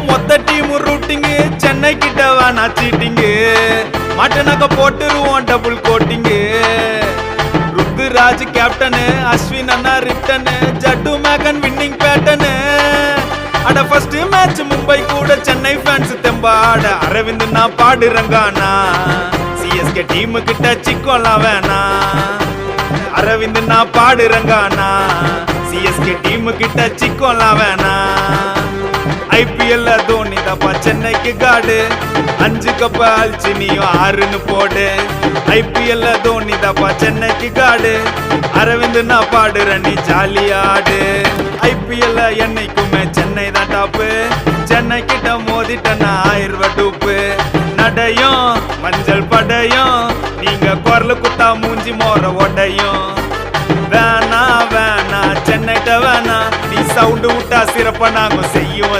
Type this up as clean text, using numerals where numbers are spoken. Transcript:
மொத்த டீம் ரூட்டிங்கு சென்னை கிட்ட வேணா சீட்டிங்கு மாட்டனாக்க போட்டுருவோம் double coating Ruturaj captain Ashwin அண்ணா ரிட்டனு ஜட்டு மேகன் வின்னிங் பேட்டனு அட ஃபர்ஸ்ட் மேட்ச் மும்பை கூட சென்னை ஃபேன்ஸ் தெம்பாட அரவிந்த் நான் பாடுறங்கானா சிஎஸ்கே டீம் கிட்ட சிக்கோலாம் வேணா அரவிந்த் நான் பாடுறங்கானா சிஎஸ்கே டீம் கிட்ட சிக்கோலாம் வேணா ஐபிஎல்ல தோனி தப்பா சென்னைக்கு காடு 5 கப்ப அழிச்சு நீயும் 6ன்னு போடு ஐபிஎல்ல தோனி தப்பா சென்னைக்கு காடு அரவிந்த் நான் பாடுற நீ ஜாலியாடு ஐபிஎல்ல என்னைக்குமே சென்னை தான் டாப்பு சென்னை கிட்ட மோதிட்டனா 1000 ரூபாய் டூப்பு நடையும் மஞ்சள் படையும் நீங்க குரல் குத்தா மூஞ்சி மோற உடையும் வேணா வேணா சென்னைட்ட வேணா நீ சவுண்டு விட்டா சிறப்பா நாங்க செய்யும்